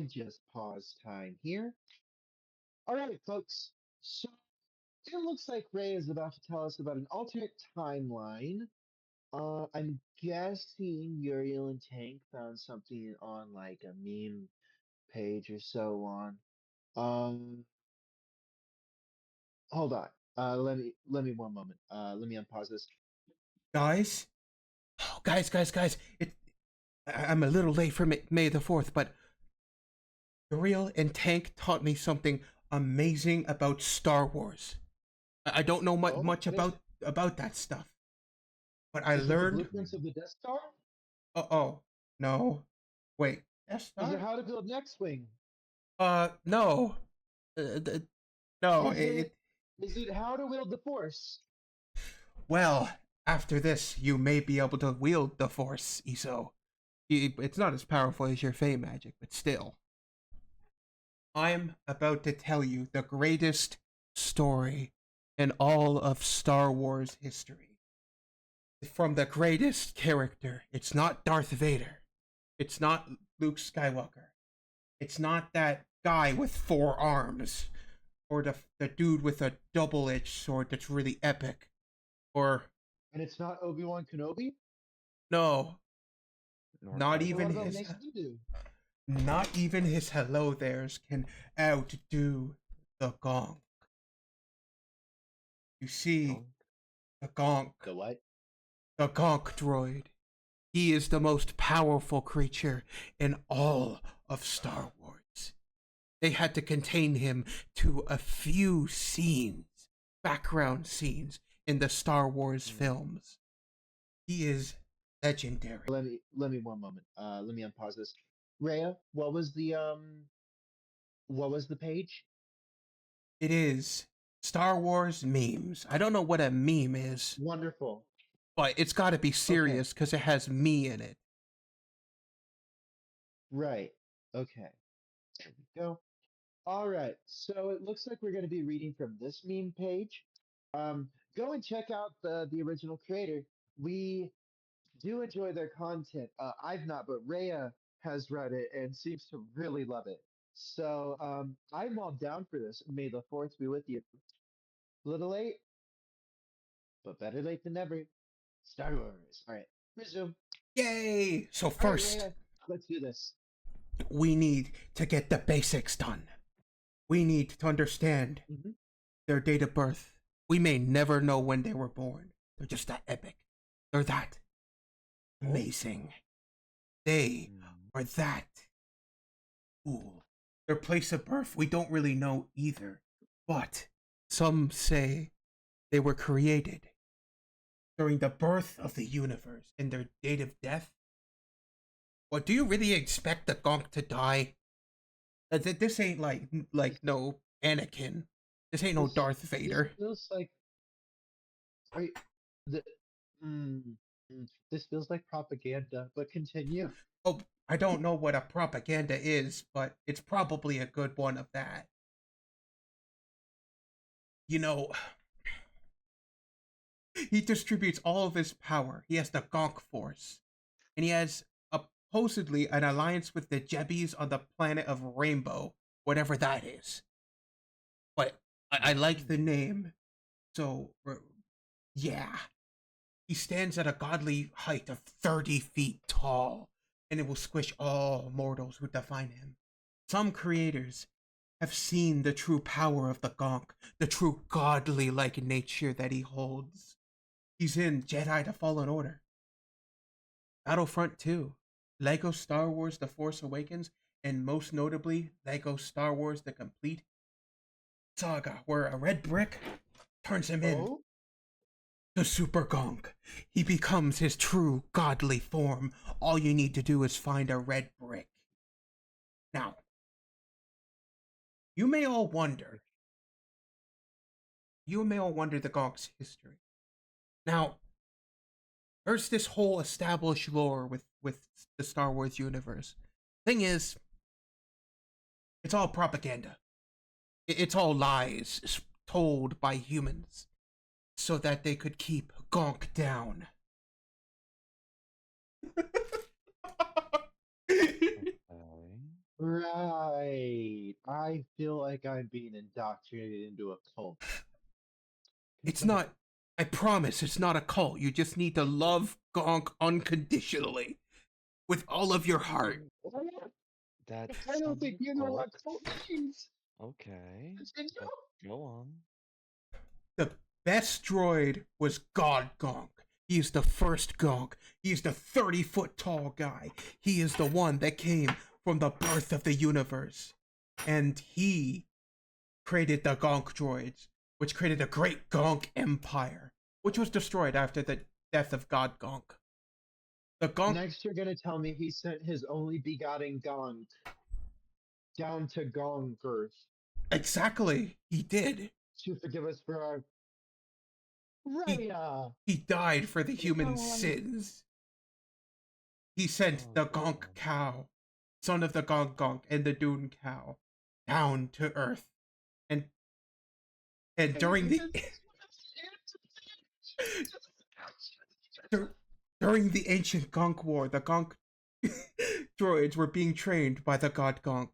just pause time here. All right, folks. So it looks like Ray is about to tell us about an alternate timeline. I'm guessing Uriel and Tank found something on like a meme page or so on. Um, Hold on. Let me one moment. Let me unpause this. Guys, oh, guys! I'm a little late for May the 4th, but Uriel and Tank taught me something amazing about Star Wars. I don't know Oh, much what is it? about that stuff, but I Is it the learned. blueprints of the Death Star? Oh, no, wait, Death Is it Star? how to build an X-wing? No, uh, th- no. Is it how to wield the Force? Well, after this, you may be able to wield the Force, Iso. It's not as powerful as your Fey magic, but still. I'm about to tell you the greatest story in all of Star Wars history. From the greatest character. It's not Darth Vader. It's not Luke Skywalker. It's not that guy with 4 arms. Or the dude with a double-edged sword that's really epic. Or, And it's not Obi-Wan Kenobi? no, not So what even about his. Mace Windu? Not even his hello there's can outdo the Gonk. You see, Gonk? the Gonk. The what? The Gonk droid. He is the most powerful creature in all of Star Wars. They had to contain him to a few scenes, background scenes in the Star Wars Hmm. films. He is legendary. Let me one moment. Let me unpause this. Rhea, what was the page? It is Star Wars memes. I don't know what a meme is, Wonderful. but it's got to be Okay. serious because it has me in it. Right. Okay. There we go. All right, so it looks like we're going to be reading from this meme page. Go and check out the original creator. We do enjoy their content. I've not, but Rhea has read it and seems to really love it. So I'm all down for this. May the fourth be with you. A little late, but better late than never. Star Wars. All right, resume. Yay! So All right, first, Rhea, let's do this. we need to get the basics done. We need to understand Hmm. their date of birth. We may never know when they were born. They're just that epic. They're that Oh. amazing. They Hmm. are that cool. Their place of birth, we don't really know either. But some say they were created during the birth of the universe and their date of death. What do you really expect the Gonk to die? This ain't like This no Anakin. This ain't no this Darth this Vader. feels like. Are you, the, mm, this feels like propaganda, but continue. Oh, I don't know what a propaganda is, but it's probably a good one of that. You know, he distributes all of his power. He has the Gonk Force, and he has supposedly an alliance with the Jebbies on the planet of Rainbow, whatever that is. But I like the Mm. name, so yeah. He stands at a godly height of 30 feet tall, and it will squish all mortals who define him. Some creators have seen the true power of the Gonk, the true godly like nature that he holds. He's in Jedi the Fallen Order, Battlefront 2, Lego Star Wars The Force Awakens, and most notably, Lego Star Wars The Complete Saga, where a red brick turns him in Oh, to Super Gonk. He becomes his true godly form. All you need to do is find a red brick. Now, you may all wonder, the Gonk's history. Now, there's this whole established lore with the Star Wars universe. Thing is, it's all propaganda. It's all lies told by humans so that they could keep Gonk down. okay. Right. I feel like I'm being indoctrinated into a cult. It's Continue. not. I promise, it's not a cult. You just need to love Gonk unconditionally with all of your heart. That I don't sounds like think you a know cult. what cult means. Okay, Continue. but go on. The best droid was God Gonk. He is the first Gonk. He is the 30-foot tall guy. He is the one that came from the birth of the universe. And he created the Gonk droids, which created a great Gonk empire, which was destroyed after the death of God Gonk. The Gonk. Next, you're gonna tell me he sent his only begotten Gong down to Gong Earth Exactly, he did. to forgive us for our He Raya. he died for the You human know what? sins. He sent Oh, the go Gonk on. cow, son of the Gonk Gonk and the Dune cow, down to Earth. And and during the during the ancient Gonk War, the Gonk droids were being trained by the God Gonk.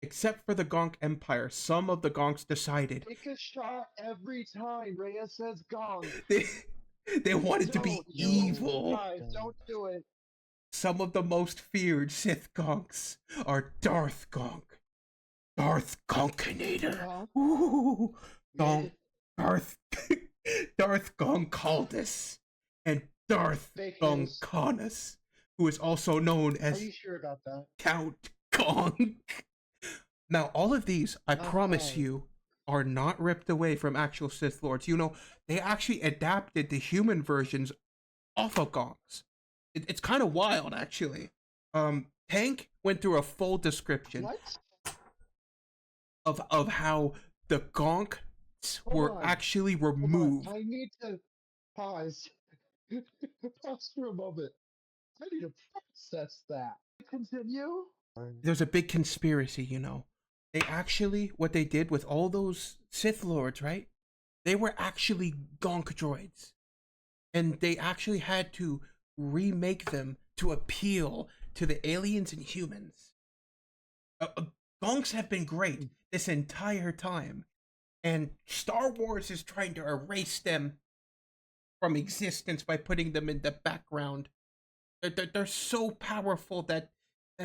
Except for the Gonk Empire, some of the Gonks decided Take a shot every time Raya says Gong. they they wanted to be Don't do it, No, evil. guys. don't. Don't do it. Some of the most feared Sith Gonks are Darth Gonk, Darth Gonkinator, Uh-huh. ooh, Gonk, Darth, Darth Gonkaldus, and Darth Fake news. Gonkanus, who is also known Are as you sure about that? Count Gonk. Now, all of these, I promise Uh-huh. you, are not ripped away from actual Sith Lords. You know, they actually adapted the human versions off of Gonks. It's kind of wild, actually. Tank went through a full description What? of how the Gonks Hold were on. actually Hold on. removed. I need to pause. Pause for a moment. I need to process that. Continue. There's a big conspiracy, you know. They actually, what they did with all those Sith Lords, right? They were actually Gonk droids. And they actually had to remake them to appeal to the aliens and humans. Gonks have been great this entire time, and Star Wars is trying to erase them from existence by putting them in the background. They're so powerful that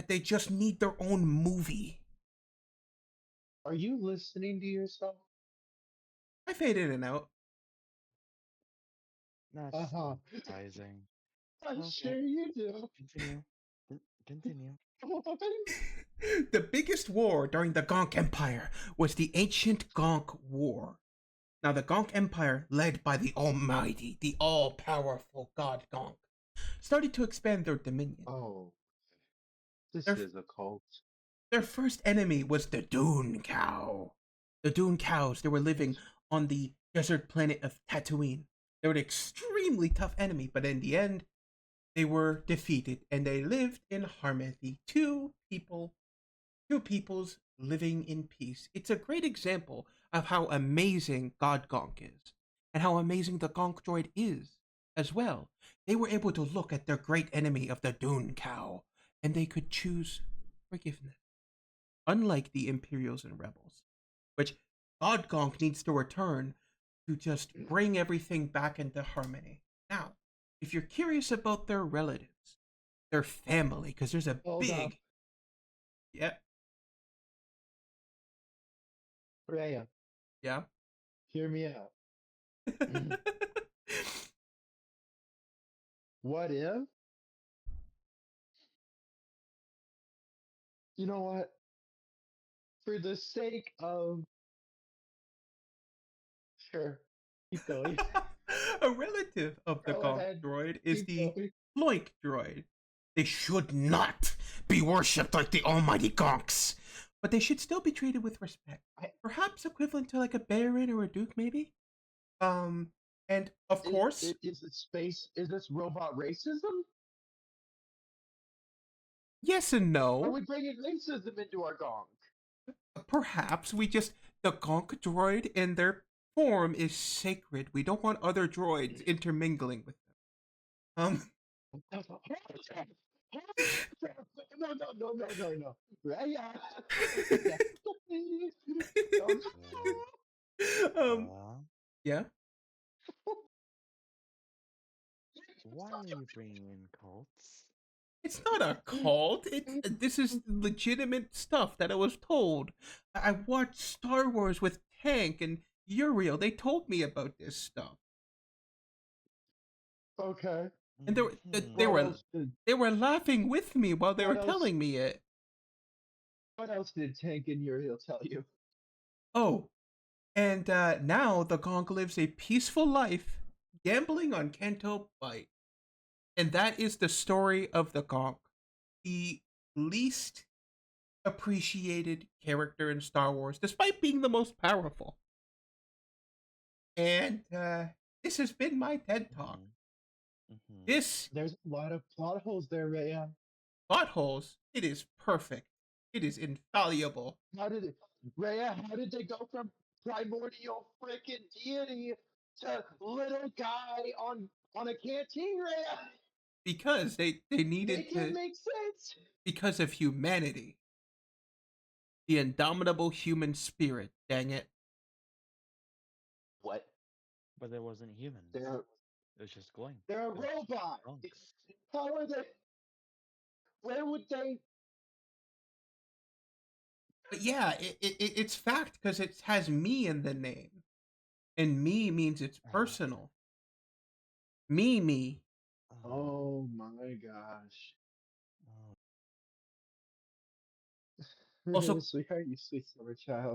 they just need their own movie. Are you listening to yourself? I fade in and out. That's Uh-huh. not surprising. I'm Okay, sure you do. continue. Continue. The biggest war during the Gonk Empire was the ancient Gonk War. Now, the Gonk Empire, led by the almighty, the all-powerful God Gonk, started to expand their dominion. Oh, this Their, is a cult. their first enemy was the Dune Cow. The Dune Cows, they were living on the desert planet of Tatooine. They were an extremely tough enemy, but in the end, they were defeated and they lived in harmony. Two peoples living in peace. It's a great example of how amazing God Gonk is and how amazing the Gonk droid is as well. They were able to look at their great enemy of the Dune Cow and they could choose forgiveness. Unlike the Imperials and Rebels, which God Gonk needs to return to just bring everything back into harmony. Now, if you're curious about their relatives, their family, because there's a Hold up. big, yeah, Rhea, yeah. hear me out. What if? You know what? For the sake of. Sure. Keep going. A relative of the Go Gonk ahead. droid is Keep the going. Loink droid. They should not be worshipped like the almighty Gonks, but they should still be treated with respect. I, Perhaps equivalent to like a baron or a duke, maybe. Um, and of course, is it space? Is this robot racism? yes and Are no. we bringing racism into our gong? Perhaps we just the Gonk droid in their form is sacred. We don't want other droids intermingling with them. No, no, no, no, no, no. Raya. Yeah. Oh, Okay. um, Uh, yeah. why are you bringing in cults? It's not a cult. It's this is legitimate stuff that I was told. I watched Star Wars with Tank and Uriel. They told me about this stuff, okay. and they Hmm. What were else did they were laughing with me while they were what else telling me it. what else did Tank and Uriel tell you? Oh, and now the Gonk lives a peaceful life, gambling on Kanto Bite, and that is the story of the Gonk, the least appreciated character in Star Wars, despite being the most powerful. And this has been my TED Talk. Hmm. Hmm. This There's a lot of plot holes there, Raya. Potholes, it is perfect. It is infallible. How did it Raya, how did they go from primordial freaking deity to little guy on a canteen, Raya? Because they needed Make it to, make sense. because of humanity. The indomitable human spirit, dang it. What? But there wasn't humans. They're It was just glowing. they're a It was just robot. drunks. How are they? Where would they? But yeah, it's fact because it has me in the name. And me means it's Uh, personal. Me. uh, Oh my gosh. oh. Also, Sweetheart, you sweet summer child.